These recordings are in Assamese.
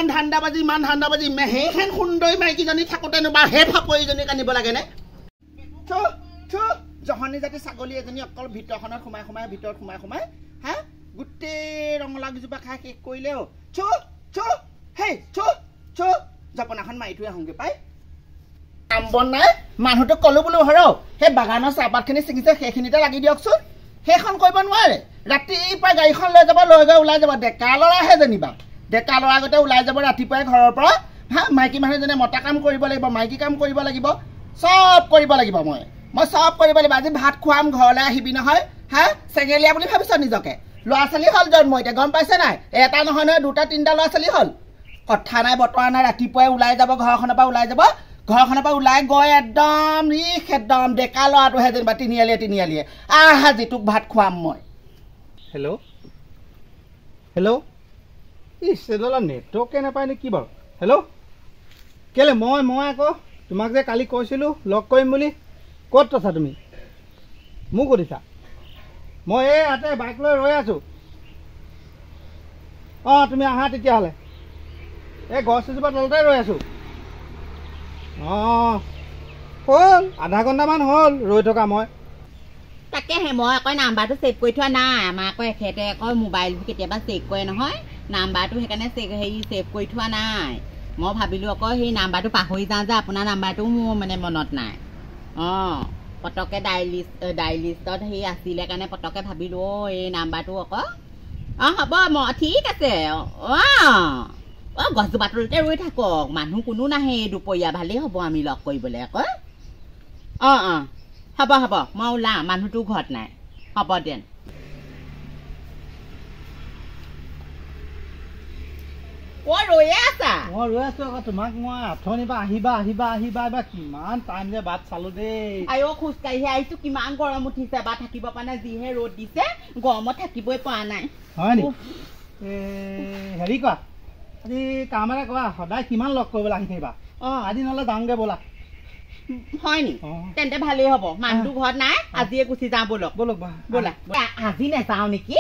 ইমান ধান্দাবাজি সেইখন সুন্দৰী মাইকীজনী থাকোঁতেনো বা সেই ফাপৰীজনী কান্দিব লাগেনে জহনী জাতি ছাগলী এজনী অকল ভিতৰখনত সোমাই ভিতৰত সোমাই হা গোটেই ৰঙালাও গিজোপা খাই শেষ কৰিলেও জপনাখন মাৰি থৈ আহোঁগৈ পাই কাম বন নাই মানুহটোক ক'লো বোলো হৰ সেই বাগানৰ চাহপাতখিনি ছিঙিছে সেইখিনিতে লাগি দিয়কচোন সেইখন কৰিব নোৱাৰে ৰাতিপুৱা গাড়ীখন লৈ গৈ ওলাই যাব ডেকা ল'ৰাহে যেনিবা ডেকা ল'ৰা আগতে ওলাই যাব ৰাতিপুৱাই ঘৰৰ পৰা হা মাইকী মানুহজনে মতা কাম কৰিব লাগিব মাইকী কাম কৰিব লাগিব চব কৰিব লাগিব মই চব কৰিব লাগিব আজি ভাত খুৱাম ঘৰলৈ আহিবি নহয় হা চেঙেলীয়া বুলি ভাবিছ নিজকে ল'ৰা ছোৱালী হ'ল জন্ম এতিয়া গম পাইছে নাই এটা নহয় নহয় দুটা তিনিটা ল'ৰা ছোৱালী হ'ল কথা নাই বতৰা নাই ৰাতিপুৱাই ওলাই যাব ঘৰখনৰ পৰা ওলাই গৈ একদম ডেকা ল'ৰাটোহে যেনিবা তিনিআলিয়ে আজি তোক ভাত খুৱাম মই হেল্ল' চেডলা নেটৱৰ্কে নাপায় নে কি বাৰু হেল্ল' কেলে মই আকৌ তোমাক যে কালি কৈছিলোঁ লগ কৰিম বুলি ক'ত আছা তুমি মোক সুধিছা মই এই ইয়াতে বাইক লৈ ৰৈ আছোঁ তুমি আহা তেতিয়াহ'লে এই গছ এজোপা তলতে ৰৈ আছোঁ হ'ল আধা ঘণ্টামান হ'ল ৰৈ থকা মই তাকেহে মই আকৌ নাম্বাৰটো ছেভ কৰি থোৱা নাই আমাৰ আকৌ এখেতে আকৌ মোবাইলবোৰ কেতিয়াবা চেক কৰে নহয় নাম্বাৰটো সেইকাৰণে ছেভ কৰি থোৱা নাই মই ভাবিলোঁ আকৌ সেই নাম্বাৰটো পাহৰি যাওঁ যে আপোনাৰ নাম্বাৰটো মোৰ মানে মনত নাই পটককৈ ডায়েলিষ্টত সেই আছিলে কাৰণে পটককৈ ভাবিলোঁ এই নাম্বাৰটো আকৌ হ'ব ঠিক আছে গছজোপা তলতে ৰৈ থাকক মানুহ কোনো নাহে দুপৰীয়া ভালেই হ'ব আমি লগ কৰিবলৈ আকৌ হ'ব মই ওলাম মানুহটো ঘৰত নাই হ'ব দেন ৰৈ আছা মই ৰৈ আছোঁ আকৌ তোমাক মই আঠনিৰ পৰা আহিবা এবাৰ কিমান টাইম যে বাট চালোঁ দেই খোজকাঢ়ি আহিছোঁ কিমান গৰম উঠিছে বা থাকিব পৰা নাই যিহে ৰ'দ দিছে গৰমত থাকিবই পৰা নাই হয় নি হেৰি কোৱা আজি কাম এটা কৰা সদায় কিমান লগ কৰিবলৈ আহি থাকিবা আজি নহ'লে যাওঁগৈ ব'লা হয় নি তেন্তে ভালেই হ'ব মানুহটো ঘৰত নাই আজিয়ে গুচি যাওঁ ব'লক ব'লা আজি নাযাওঁ নেকি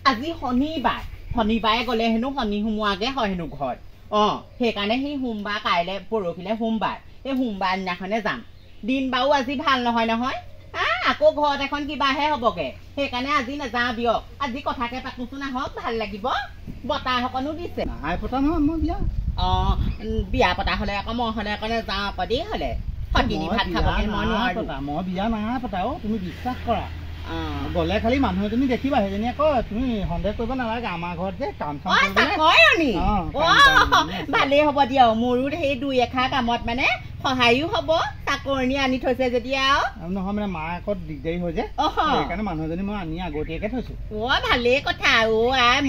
আজি শনিবাৰে গ'লে হেনো শনি সোমোৱাকৈ হয় হেনো ঘৰত সেইকাৰণে সেই সোমবাৰ কাইলৈ পৰহিলৈ সোমবাৰ সেই সোমবাৰ দিনাখনে যাম দিন বাৰু আজি ভাল নহয় আকৌ ঘৰত এখন কিবাহে হ'বগে সেইকাৰণে আজি নাযাওঁ দিয়ক আজি কথাকে পাতোচোন আহক ভাল লাগিব বতাহ অকণো দিছে বিয়া পতা হ'লে আকৌ মই হ'লে আকৌ নাযাওঁ আকৌ দেই হ'লে সতিনী ভাত খাবগে মই বিয়া নাই পতা তুমি বিশ্বাস কৰা গ'লে খালি মানুহ এজনী দেখিবা সেইজনী আকৌ তুমি সন্দেহ কৰিব নালাগে আমাৰ ঘৰত যে কাম ভালেই হ'ব দিয়ক মোৰো সেই দুই এষাৰ কামত মানে সহায়ো হ'ব চাকৰণী আনি থৈছে যেতিয়া নহয় মানে মাকত দিগদাৰী হৈ যে সেইকাৰণে মানুহ এজনী মই আনি আগতীয়াকে থৈছো ভালেই কথা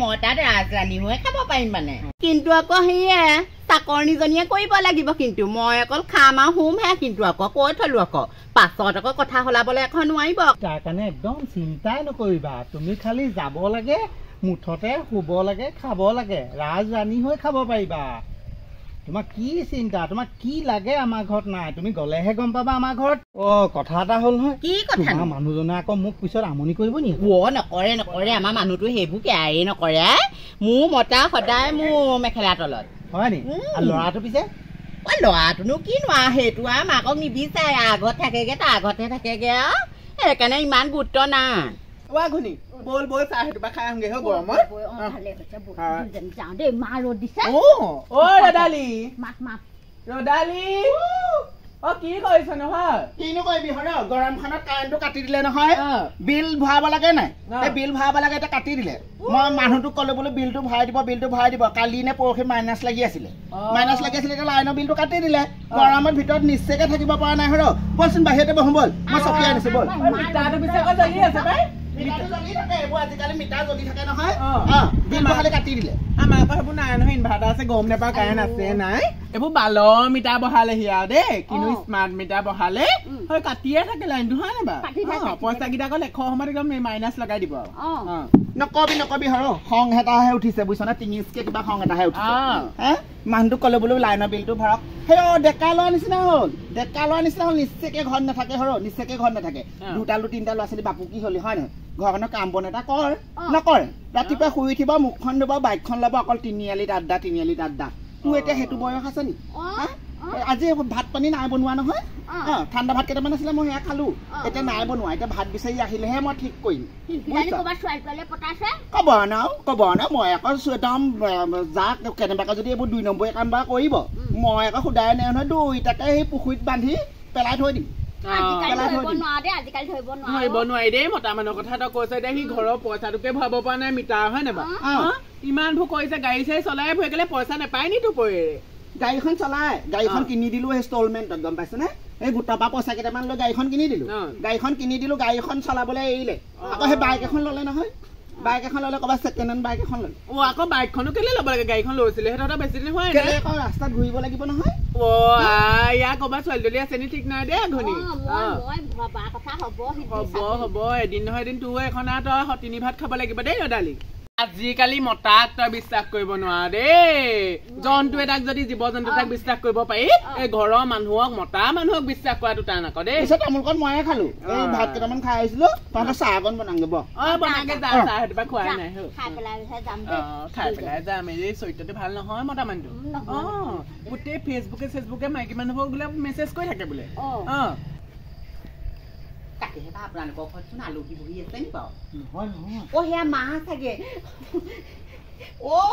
মই তাত ৰাজৰাণী হৈ খাব পাৰিম মানে কিন্তু আকৌ সেয়ে চাকৰণীজনীয়ে কৰিব লাগিব কিন্তু মই অকল খাম আৰু শুমহে কিন্তু আকৌ কৈ থলো আকৌ পাছত আকৌ কথা সলাবলৈ এখন নোৱাৰিব তাৰ কাৰণে একদম চিন্তাই নকৰিবা তুমি খালি যাব লাগে মুঠতে শুব লাগে খাব লাগে ৰাজৰাণী হৈ খাব পাৰিবা তোমাক কি চিন্তা তোমাক কি লাগে আমাৰ ঘৰত নাই তুমি গ'লেহে গম পাবা আমাৰ ঘৰত কথা এটা হ'ল নহয় কি কথা মানুহজনে আকৌ মোক পিছত আমনি কৰিব নি নকৰে আমাৰ মানুহটো সেইবোৰ কেয়াৰেই নকৰে মোৰ মতা সদায় মোৰ মেখেলা তলত হয় নি ল'ৰাটো পিছে ল'ৰাটোনো কি নোৱা সেইটো আৰু মাকক নিবিচাৰে আগত থাকেগে তাৰ আগতে থাকেগে আৰু সেইকাৰণে ইমান গুৰুত্ব নাই বল চাহ সেইটো খাই আহোঁগে গৰমত যাওঁ দেই মা ৰ'দ দিছে ৰদালি কি কৰিছ নহয় কিনো কৰিবি গৰমখনত কাৰেণ্টটো কাটি দিলে নহয় বিল ভৰাব লাগে নাই বিল ভৰাব লাগে এতিয়া কাটি দিলে মই মানুহটোক ক'লো বোলো বিলটো ভৰাই দিব কালি নে পৰহি মাইনাছ লাগি আছিলে এতিয়া লাইনৰ বিলটো কাটি দিলে গৰমৰ ভিতৰত নিশ্চয়কে থাকিব পৰা নাই বলচোন বাহিৰতে বহো বল মই চকী আনিছো বল আজিকালি মিটাৰ জ্বলি থাকে নহয় বিলটো খালি কাটি দিলে আমাৰ আকৌ সেইবোৰ নাই নহয় ইনভাৰ্টাৰ আছে গম নাপাওঁ কাৰেণ্ট আছে নাই এইবোৰ বালৰ মিটাৰ বহালেহি আৰু দেই কিন্তু স্মাৰ্ট মিটাৰ বহালে কাটিয়ে থাকে লাইনটো হয় নাই বাৰু পইচা কেইটা অকল এশ সময়ত একদম মাইনাছ লগাই দিব আৰু নকবি হৰ খং এটাহে উঠিছে বুজিছনে টিঙিচকে কিবা খং এটাহে উঠিছে হে মানুহটোক ক'লে বোলো লাইনৰ বিলটো ভৰক সেই ডেকা লোৱা নিচিনা হ'ল নিশ্চয়কে ঘৰত নাথাকে হৰ নিশ্চয়কে ঘৰত নাথাকে দুটালো তিনিটা ল'ৰা ছোৱালী বাপু কি হ'লি হয় নহয় ঘৰখনৰ কাম বন এটা কৰ নকৰে ৰাতিপুৱা শুই উঠিব মুখখন ধুব বাইকখন ল'ব অকল তিনিআলিত আড্ডা তোৰ এতিয়া সেইটো বয়স আছে নি আজি ভাত পানী নাই বনোৱা নহয় ঠাণ্ডা ভাত কেইটামান আছিলে মই সেয়া খালো এতিয়া নাই বনোৱা এতিয়া ভাত বিচাৰি আহিলেহে মই ঠিক কৰিম ক'ব ন মই আকৌ একদম যাক কেনেবাকে যদি এইবোৰ 2 নম্বৰীয়া কাম বা কৰিব মই আকৌ সুদাই নাই নহয় দুইটাকে সেই পুখুৰীত বান্ধি পেলাই থৈ দিম মতা মানুহৰ কথা তই কৈছ এতিয়া সি ঘৰৰ পইচাটোকে ভৰাব পৰা নাই মিটাৰ হয় নে বাৰু ইমান ভোক কৰিছে গাড়ী চাড়ী চলাই ভুই গ'লে পইচা নাপায় নি দুপৰীয়াৰে গাড়ীখন চলাই গাড়ীখন কিনি দিলো ইনষ্টলমেণ্টত গম পাইছে নে এই গোটৰ পৰা পইচা কেইটামান লৈ গাড়ীখন কিনি দিলো গাড়ীখন চলাবলৈ এৰিলে আকৌ সেই বাইক এখন ল'লে নহয় বাইক এখন ল'লে ক'ৰবাত ছেকেণ্ড হেণ্ড বাইক এখন ল'লে আকৌ বাইকখনো কেলে ল'ব লাগে গাড়ীখন লৈছিলে সেইটো বেছি দিন হোৱা কেলে আকৌ ৰাস্তাত ঘূৰিব লাগিব নহয় ইয়াৰ ক'ৰবাত ছোৱালী তলী আছে নি ঠিক নাই দেই ঘনী হ'ব এদিন নহয় এদিন তোৰ এখন তই সতিনী ভাত খাব লাগিব দেই নদালি আজিকালি মতাক তই বিশ্বাস কৰিব নোৱাৰ দেই জন্তু এটাক যদি জীৱ জন্তু এটাক বিশ্বাস কৰিব পাৰি এই ঘৰৰ মানুহক মতা মানুহক বিশ্বাস কৰাটো টান আকৌ দেই পিছত তামোলকণ ময়ে খালো এই ভাত কেইটামান খাই আহিছিলো তহঁতৰ চাহ অকণ বনাংগে বনাগে যা চাহ সেইটোপা খোৱাই নাই খাই পেলাই যাম এই চৰিত্ৰটো ভাল নহয় মতা মানুহটো গোটেই ফেচবুকে মাইকী মানুহক বোলে মেছেজ কৰি থাকে বোলে কাটিহে আপোনালোকৰ ঘৰতচোন আলহী বহি আছে নি বাৰু নহয় সেয়া মা চাগে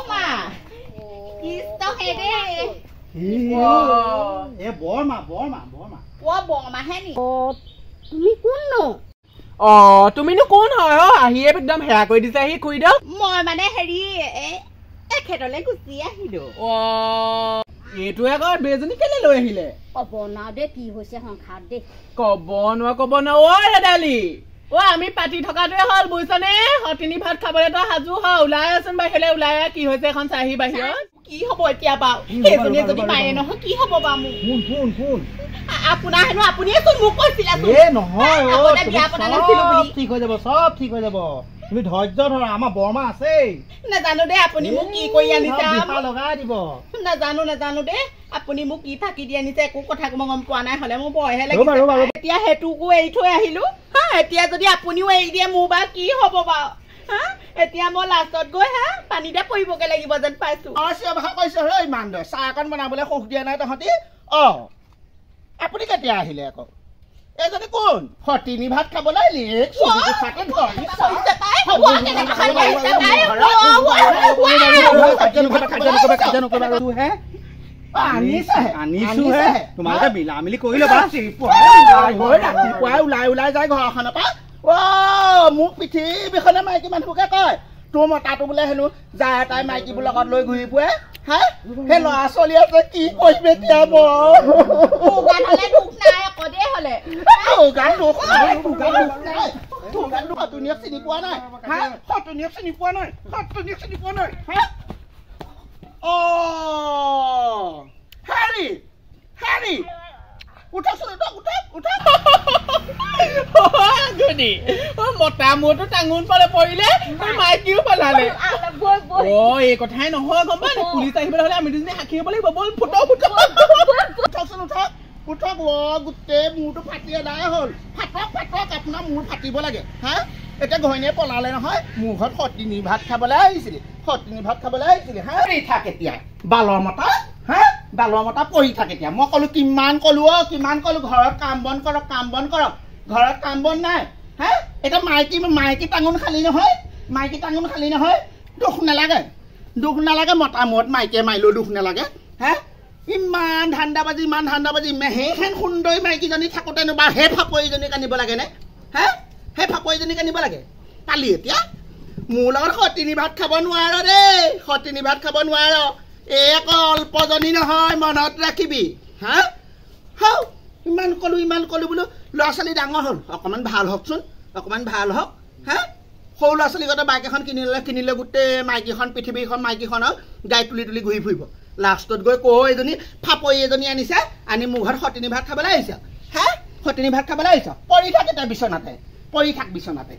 মা বৰমাহে নি তুমি কোন নো তুমিনো কোন হয় আহিয়ে একদম হেৰা কৰি দিছে আহি খুই দিয়ক মই মানে হেৰি এখেতলৈ গুচি আহিলো এইটো আকৌ বেজনী কেলে লৈ আহিলে ক'ব নোৱাৰো দেই কি হৈছে সংসাৰত দেই ক'ব নোৱাৰো দাদালি আমি পাতি থকাটোৱে হ'ল বুজিছনে সতিনী ভাত খাবলৈ তই সাজু হয় ওলাই আছোন বাহিৰলৈ ওলাই কি হৈছে এখন চাহি বাহিৰত কি হ'ব এতিয়া বাৰু সেইজনীয়ে যদি পায়ে নহয় কি হ'ব বাৰু মোক শুন আপোনাৰ হেনো আপুনিয়েচোন মোক কৈছিলে নহয় চব ঠিক হৈ যাব তুমি ধৈৰ্য ধৰা আমাৰ বৰমা আছেই নাজানো দেই আপুনি মোক কি কৰি আনিছে লগাই দিব নাজানো দেই আপুনি মোক কি থাকি দি আনিছে একো কথা মই গম পোৱা নাই হলে মোৰ ভয়হে লাগিছে এতিয়া সেইটোকো এৰি থৈ আহিলো এতিয়া যদি আপুনিও এৰি দিয়ে মোৰ বা কি হ'ব বাৰু এতিয়া মই লাষ্টত গৈ পানীতে পৰিবগে লাগিব যেন পাইছো ইমান দে চাহ অকণ বনাবলৈ সুখ দিয়া নাই তহঁতি আপুনি কেতিয়া আহিলে আকৌ এজনী কোন সতিনী ভাত খাবলৈ তোমালোকে মিলা মিলি কৰি ল'বা ৰাতিপুৱাই ওলাই যায় ঘৰখনৰ পৰা মোক পৃথিৱীখনে মাইকী মানুহকে কয় তোৰ মতাটো বোলে হেনো যায় তাই মাইকীবোৰ লগত লৈ ঘূৰি ফুৰে সেই ল'ৰা ছোৱালী আছে কি কৰিম এতিয়া সতিনীক চিনি পোৱা নাই সতিনীক চিনি পোৱা নাই হেৰি উঠকচোন মতা মূৰটো টাঙোন পালে পৰিলে মাইকীও পালালে এই কথাই নহয় গম পাই পুলিচ আহিবলৈ হলে আমি দুজনী সাক্ষী হ'ব লাগিব বল উঠকচোন উঠক গোটেই মূৰটো ফাটি এদাই হ'ল ফাটক আপোনাৰ মূৰ ফাটিব লাগে এতিয়া ঘৈণীয়ে পলালে নহয় মোৰ ঘৰত সতিনী ভাত খাবলৈ আহিছিলে থাক এতিয়া বালৰ মতা পৰি থাক এতিয়া মই ক'লো কিমান ক'লো ঘৰত কাম বন কৰক ঘৰত কাম বন নাই এতিয়া মাইকী টাঙোন খালি নহয় দুখ নালাগে মতা মূৰত মাইকীয়ে মাৰিলেও দুখ নালাগে ইমান ধান্দাবাজি সেইখন সুন্দৰী মাইকীজনী থাকোঁতেনো বা সেই ফাপৰীজনীক আনিব লাগেনে সেই ফাপৰীজনীক আনিব লাগে পালি এতিয়া মোৰ লগত সতিনী ভাত খাব নোৱাৰ এই আকৌ অল্পজনী নহয় মনত ৰাখিবি ইমান ক'লো বোলো ল'ৰা ছোৱালী ডাঙৰ হ'ল অকণমান ভাল হওকচোন সৰু ল'ৰা ছোৱালীগতে বাইক এখন কিনিলে গোটেই মাইকীখন পৃথিৱীখন মাইকীখনৰ গাই তুলি ঘূৰি ফুৰিব লাষ্টত গৈ এজনী ফাপৰী এজনী আনিছে আনি মোৰ ঘৰত সতিনী ভাত খাবলৈ আহিছে পৰি থাক এতিয়া বিচনাতে